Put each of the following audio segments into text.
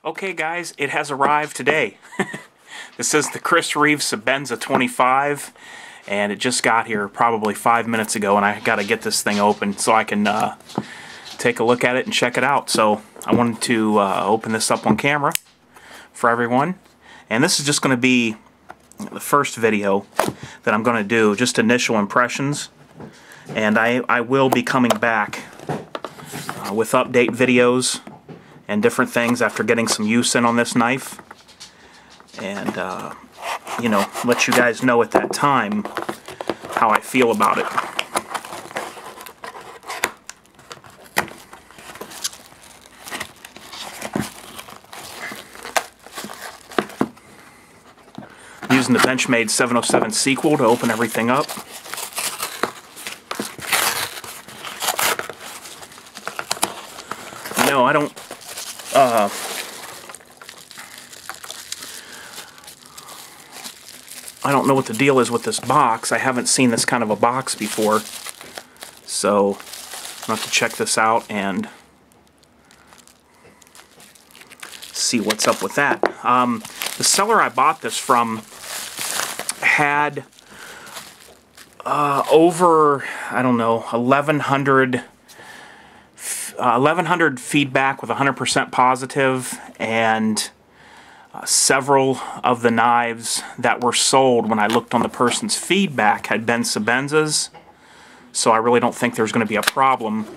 Okay guys, it has arrived today. This is the Chris Reeve Sebenza 25, and it just got here probably 5 minutes ago, and I got to get this thing open so I can take a look at it and check it out. So I wanted to open this up on camera for everyone, and this is just going to be the first video that I'm going to do, just initial impressions, and I will be coming back with update videos and different things after getting some use in on this knife, and you know, let you guys know at that time how I feel about it. I'm using the Benchmade 707 sequel to open everything up. No, I don't know what the deal is with this box. I haven't seen this kind of a box before, so I'll have to check this out and see what's up with that. The seller I bought this from had over, I don't know, 1,100 feedback with 100% positive, and several of the knives that were sold when I looked on the person's feedback had been Sebenzas, so I really don't think there's going to be a problem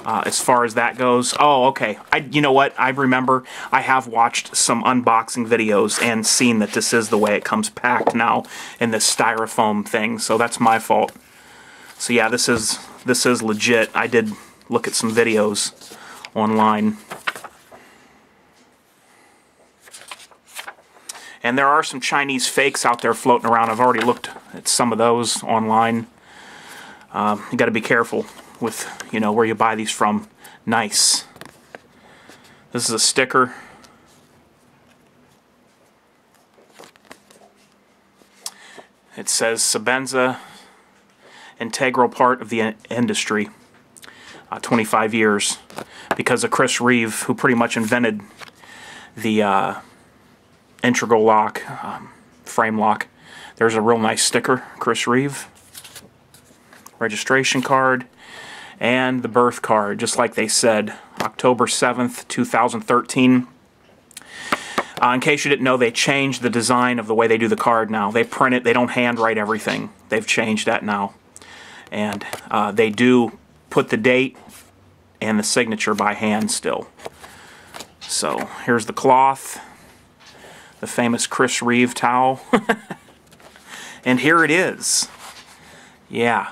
as far as that goes. Oh, okay. You know what? I remember I have watched some unboxing videos and seen that this is the way it comes packed now in this styrofoam thing, so that's my fault. So yeah, this is legit. I did look at some videos online. And there are some Chinese fakes out there floating around. I've already looked at some of those online. You got to be careful with, you know, where you buy these from. Nice. This is a sticker. It says Sebenza, integral part of the industry. 25 years, because of Chris Reeve, who pretty much invented the integral lock, frame lock. There's a real nice sticker, Chris Reeve. Registration card, and the birth card, just like they said, October 7th, 2013. In case you didn't know, they changed the design of the way they do the card now. They print it, they don't handwrite everything. They've changed that now. And they do put the date and the signature by hand still. So here's the cloth, the famous Chris Reeve towel. And here it is. Yeah.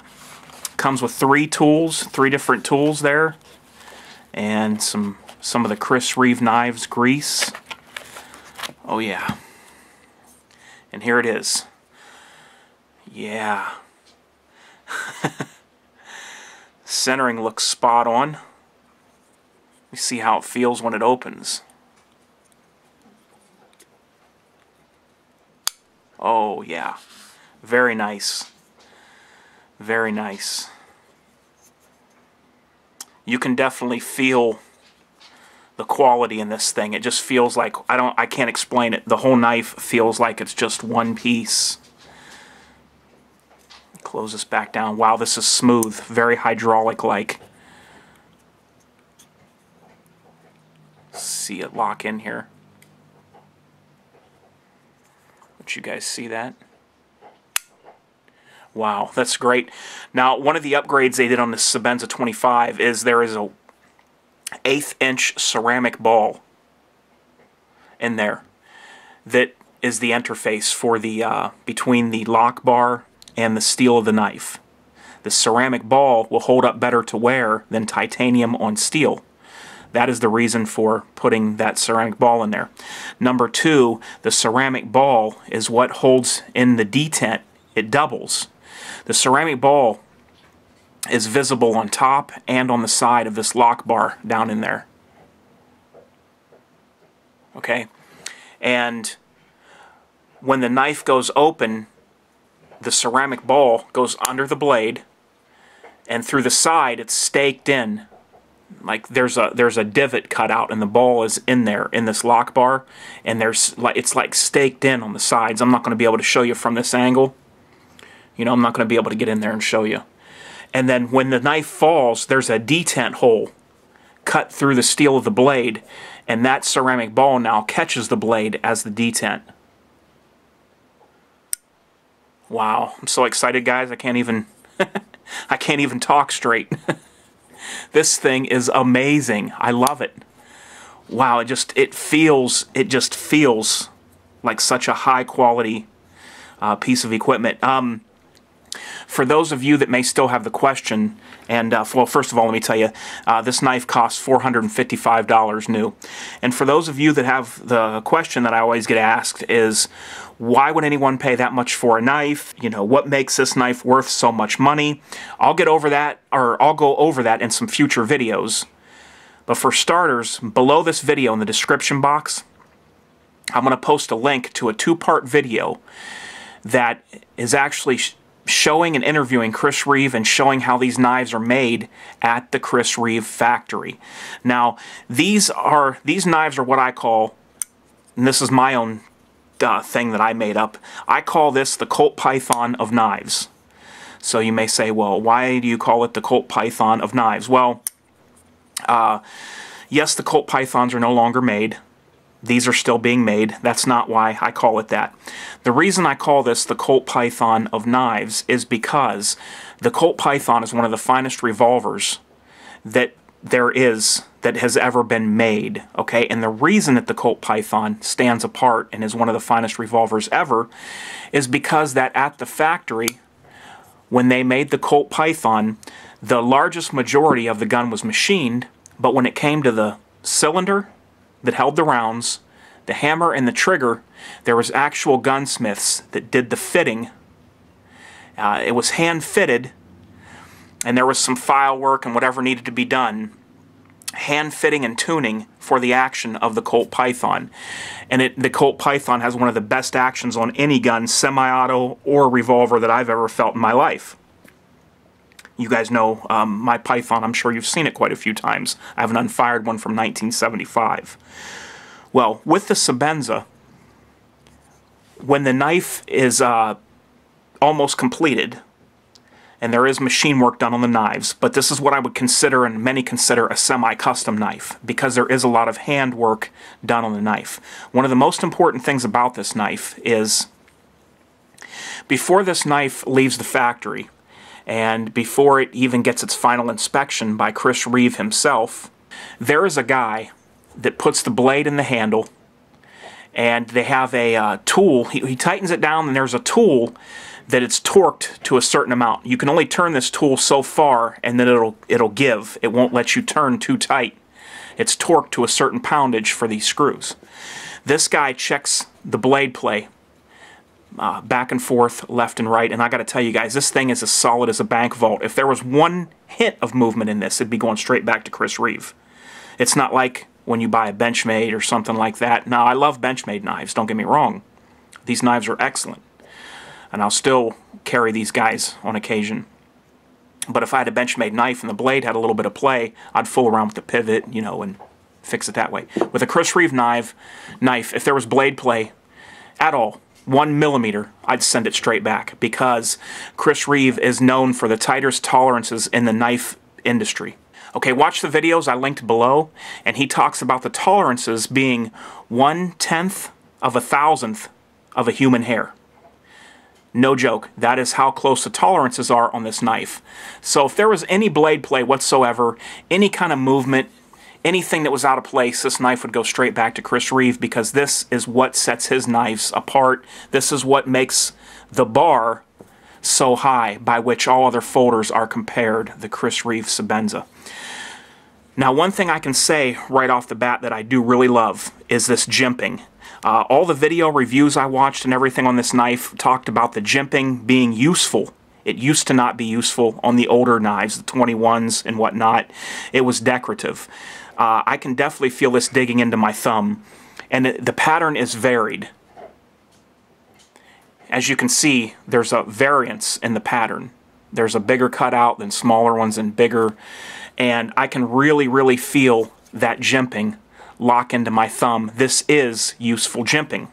Comes with three different tools there, and some of the Chris Reeve knives grease. Oh yeah. And here it is. Yeah. Centering looks spot on. We see how it feels when it opens. Oh yeah, very nice. Very nice. You can definitely feel the quality in this thing. It just feels like, I can't explain it. The whole knife feels like it's just one piece. Close this back down. Wow, this is smooth. Very hydraulic-like. See it lock in here. Let you guys see that. Wow, that's great. Now, one of the upgrades they did on the Sebenza 25 is there is a 1/8 inch ceramic ball in there that is the interface for the between the lock bar and the steel of the knife. The ceramic ball will hold up better to wear than titanium on steel. That is the reason for putting that ceramic ball in there. Number two, the ceramic ball is what holds in the detent. It doubles. The ceramic ball is visible on top and on the side of this lock bar down in there. Okay? And when the knife goes open, the ceramic ball goes under the blade, and through the side it's staked in like there's a divot cut out, and the ball is in there in this lock bar, and it's like staked in on the sides. I'm not going to be able to show you from this angle. You know, I'm not going to be able to get in there and show you. And then when the knife falls, there's a detent hole cut through the steel of the blade, and that ceramic ball now catches the blade as the detent. Wow, I'm so excited, guys. I can't even I can't even talk straight. This thing is amazing. I love it. Wow, it just feels like such a high quality piece of equipment. For those of you that may still have the question, and well, first of all, let me tell you, this knife costs $455 new. And for those of you that have the question that I always get asked is, why would anyone pay that much for a knife? You know, what makes this knife worth so much money? I'll get over that, or I'll go over that in some future videos. But for starters, below this video in the description box, I'm going to post a link to a 2-part video that is actually showing and interviewing Chris Reeve and showing how these knives are made at the Chris Reeve factory. Now, these knives are what I call, and this is my own thing that I made up, I call this the Colt Python of knives. So you may say, well, why do you call it the Colt Python of knives? Well, yes, the Colt Pythons are no longer made. These are still being made. That's not why I call it that. The reason I call this the Colt Python of knives is because the Colt Python is one of the finest revolvers that has ever been made. Okay, and the reason that the Colt Python stands apart and is one of the finest revolvers ever is because that at the factory, when they made the Colt Python, the largest majority of the gun was machined, but when it came to the cylinder that held the rounds, the hammer, and the trigger, there was actual gunsmiths that did the fitting. It was hand fitted, and there was some file work and whatever needed to be done, hand fitting and tuning for the action of the Colt Python. And the Colt Python has one of the best actions on any gun, semi-auto or revolver, that I've ever felt in my life. You guys know my Python. I'm sure you've seen it quite a few times. I have an unfired one from 1975. Well, with the Sebenza, when the knife is almost completed, and there is machine work done on the knives, but this is what I would consider, and many consider, a semi-custom knife, because there is a lot of hand work done on the knife. One of the most important things about this knife is, before this knife leaves the factory, and before it even gets its final inspection by Chris Reeve himself, there is a guy that puts the blade in the handle, and they have a tool. He tightens it down, and there's a tool that it's torqued to a certain amount. You can only turn this tool so far, and then it'll give. It won't let you turn too tight. It's torqued to a certain poundage for these screws. This guy checks the blade play back and forth, left and right, and I got to tell you guys, this thing is as solid as a bank vault. If there was one hint of movement in this, it'd be going straight back to Chris Reeve. It's not like when you buy a Benchmade or something like that. Now, I love Benchmade knives, don't get me wrong. These knives are excellent, and I'll still carry these guys on occasion. But if I had a Benchmade knife and the blade had a little bit of play, I'd fool around with the pivot, you know, and fix it that way. With a Chris Reeve knife, if there was blade play at all, 1 millimeter, I'd send it straight back, because Chris Reeve is known for the tightest tolerances in the knife industry. Okay, watch the videos I linked below, and he talks about the tolerances being 1/10 of a thousandth of a human hair. No joke. That is how close the tolerances are on this knife. So if there was any blade play whatsoever, any kind of movement, anything that was out of place, this knife would go straight back to Chris Reeve, because this is what sets his knives apart. This is what makes the bar so high by which all other folders are compared, the Chris Reeve Sebenza. Now, one thing I can say right off the bat that I do really love is this jimping. All the video reviews I watched and everything on this knife talked about the jimping being useful. It used to not be useful on the older knives, the 21s and whatnot. It was decorative. I can definitely feel this digging into my thumb, and the pattern is varied. As you can see, there's a variance in the pattern. There's a bigger cutout than smaller ones, and bigger. and I can really feel that jimping lock into my thumb. This is useful jimping.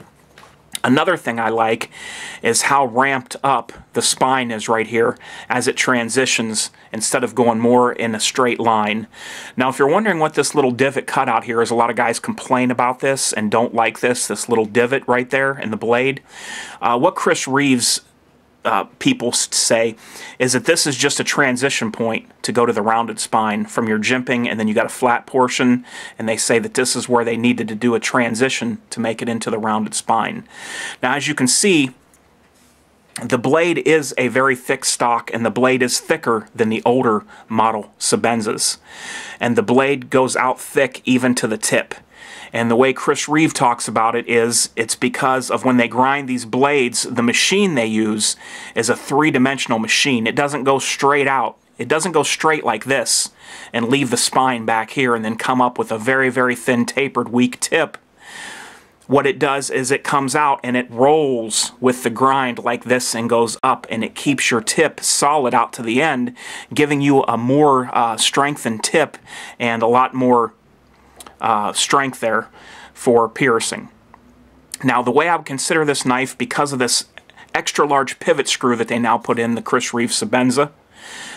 Another thing I like is how ramped up the spine is right here as it transitions instead of going more in a straight line. Now, if you're wondering what this little divot cutout here is, a lot of guys complain about this and don't like this little divot right there in the blade. What Chris Reeves people say is that this is just a transition point to go to the rounded spine from your jimping, and then you got a flat portion, and they say that this is where they needed to do a transition to make it into the rounded spine. Now, as you can see, the blade is a very thick stock, and the blade is thicker than the older model Sebenzas, and the blade goes out thick even to the tip. And the way Chris Reeve talks about it is it's because of when they grind these blades, the machine they use is a three-dimensional machine. It doesn't go straight out. It doesn't go straight like this and leave the spine back here and then come up with a very thin, tapered, weak tip. What it does is it comes out and it rolls with the grind like this and goes up, and it keeps your tip solid out to the end, giving you a more strengthened tip and a lot more strength there for piercing. Now, the way I would consider this knife, because of this extra large pivot screw that they now put in the Chris Reeve Sebenza,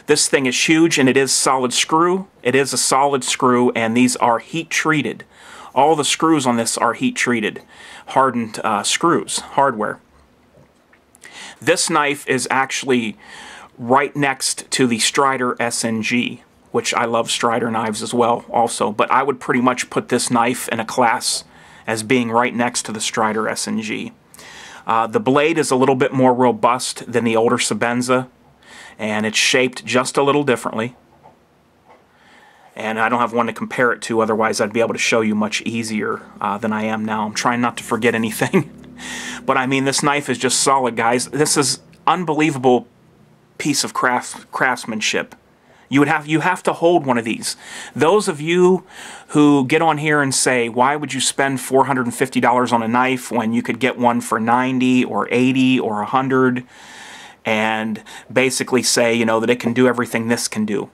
this thing is huge, and it is solid screw. It is a solid screw, and these are heat treated. All the screws on this are heat treated, hardened screws, hardware. This knife is actually right next to the Strider SNG, which I love Strider knives as well also, but I would pretty much put this knife in a class as being right next to the Strider SNG. The blade is a little bit more robust than the older Sebenza, and it's shaped just a little differently. And I don't have one to compare it to, otherwise I'd be able to show you much easier than I am now. I'm trying not to forget anything. But I mean, this knife is just solid, guys. This is unbelievable piece of craftsmanship. You have to hold one of these. Those of you who get on here and say, why would you spend $450 on a knife when you could get one for $90 or $80 or $100, and basically say, you know, that it can do everything this can do.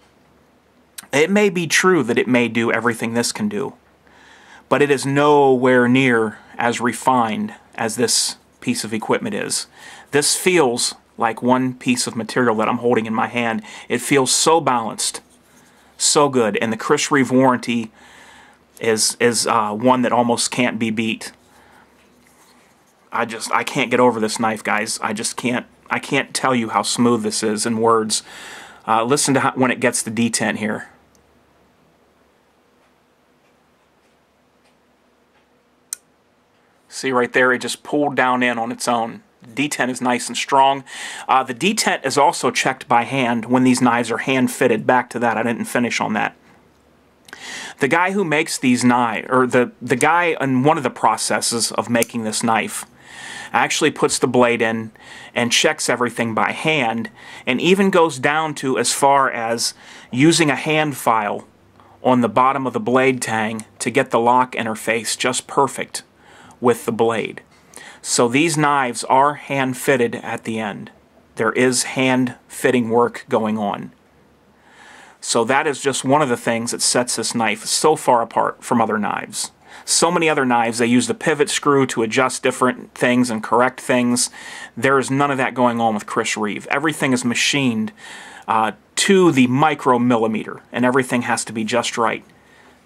It may be true that it may do everything this can do, but it is nowhere near as refined as this piece of equipment is. This feels like one piece of material that I'm holding in my hand. It feels so balanced, so good, and the Chris Reeve warranty is one that almost can't be beat. I can't get over this knife, guys. I can't tell you how smooth this is in words. Listen to when it gets the detent here. See right there, it just pulled down in on its own. Detent is nice and strong. The detent is also checked by hand when these knives are hand fitted. Back to that, I didn't finish on that. The guy who makes these knives, or the guy in one of the processes of making this knife, actually puts the blade in and checks everything by hand, and even goes down to as far as using a hand file on the bottom of the blade tang to get the lock interface just perfect with the blade. So these knives are hand fitted at the end. There is hand fitting work going on. So that is just one of the things that sets this knife so far apart from other knives. So many other knives, they use the pivot screw to adjust different things and correct things. There is none of that going on with Chris Reeve. Everything is machined to the micromillimeter, and everything has to be just right.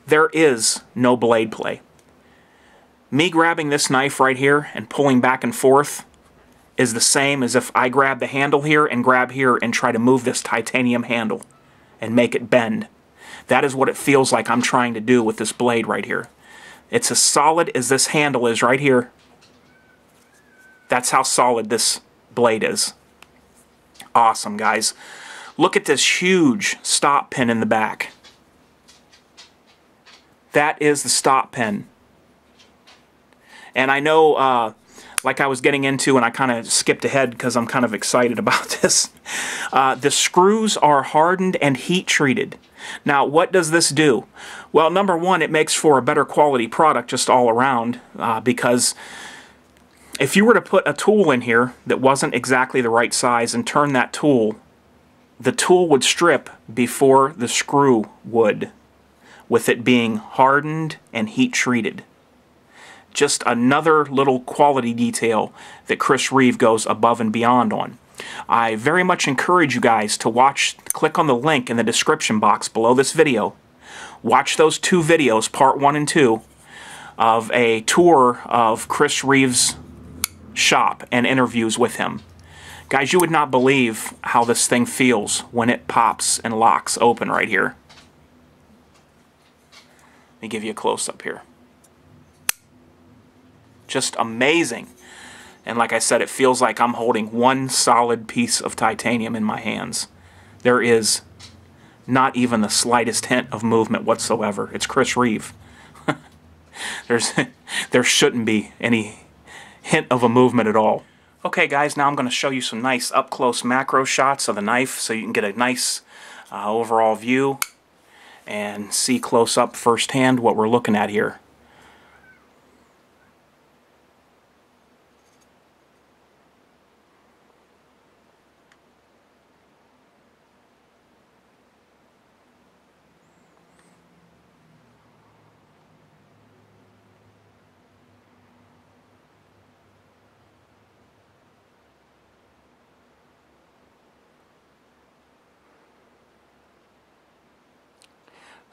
There is no blade play. Me grabbing this knife right here and pulling back and forth is the same as if I grab the handle here and grab here and try to move this titanium handle and make it bend. That is what it feels like I'm trying to do with this blade right here. It's as solid as this handle is right here. That's how solid this blade is. Awesome, guys. Look at this huge stop pin in the back. That is the stop pin. And I know, like I was getting into, and I kind of skipped ahead because I'm kind of excited about this. The screws are hardened and heat treated. Now, what does this do? Well, number one, it makes for a better quality product just all around, because if you were to put a tool in here that wasn't exactly the right size and turn that tool the tool would strip before the screw would, with it being hardened and heat treated. Just another little quality detail that Chris Reeve goes above and beyond on. I very much encourage you guys to click on the link in the description box below this video. Watch those two videos, part 1 and 2, of a tour of Chris Reeve's shop and interviews with him. Guys, you would not believe how this thing feels when it pops and locks open right here. Let me give you a close-up here. Just amazing. And like I said, it feels like I'm holding one solid piece of titanium in my hands. There is not even the slightest hint of movement whatsoever. It's Chris Reeve. There shouldn't be any hint of a movement at all. Okay guys, now I'm going to show you some nice up-close macro shots of the knife so you can get a nice overall view and see close up firsthand what we're looking at here.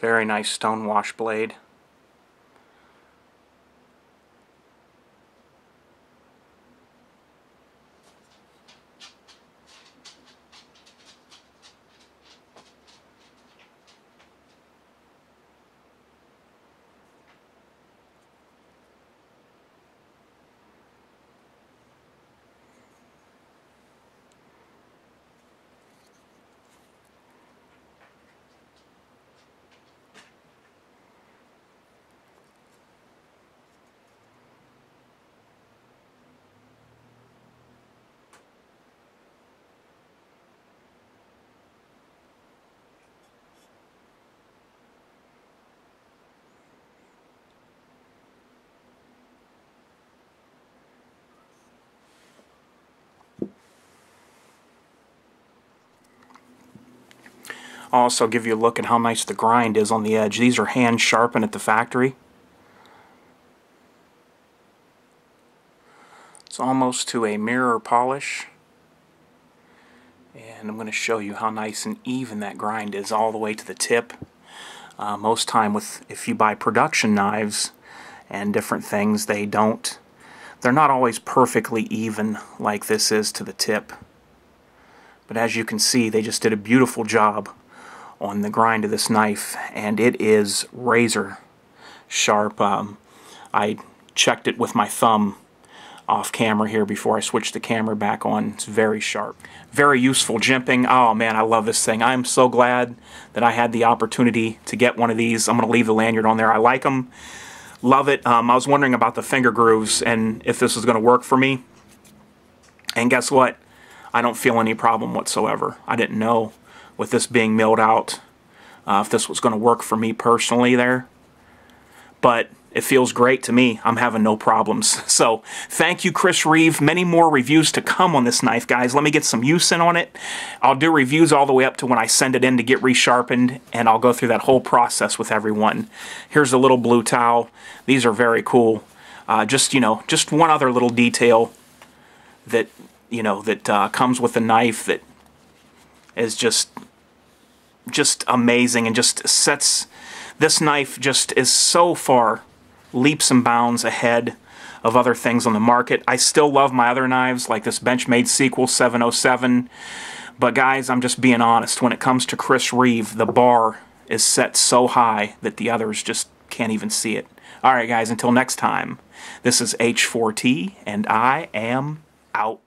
Very nice stonewash blade. I'll also give you a look at how nice the grind is on the edge. These are hand sharpened at the factory. It's almost to a mirror polish. And I'm going to show you how nice and even that grind is all the way to the tip. Most time if you buy production knives and different things, they're not always perfectly even like this is to the tip. But as you can see, they just did a beautiful job on the grind of this knife, and it is razor sharp. I checked it with my thumb off camera here before I switched the camera back on. It's very sharp. Very useful jimping. Oh man, I love this thing. I'm so glad that I had the opportunity to get one of these. I'm going to leave the lanyard on there. I like them. Love it. I was wondering about the finger grooves and if this was going to work for me. And guess what? I don't feel any problem whatsoever. I didn't know with this being milled out if this was going to work for me personally there. But it feels great to me. I'm having no problems. So thank you, Chris Reeve. Many more reviews to come on this knife, guys. Let me get some use in on it. I'll do reviews all the way up to when I send it in to get resharpened, and I'll go through that whole process with everyone. Here's a little blue towel. These are very cool. Just one other little detail that comes with the knife that is just amazing, and just sets this knife just is so far leaps and bounds ahead of other things on the market. I still love my other knives like this Benchmade Sequel 707, but guys, I'm just being honest, when it comes to Chris Reeve, the bar is set so high that the others just can't even see it. Alright guys, until next time, this is H4T and I am out.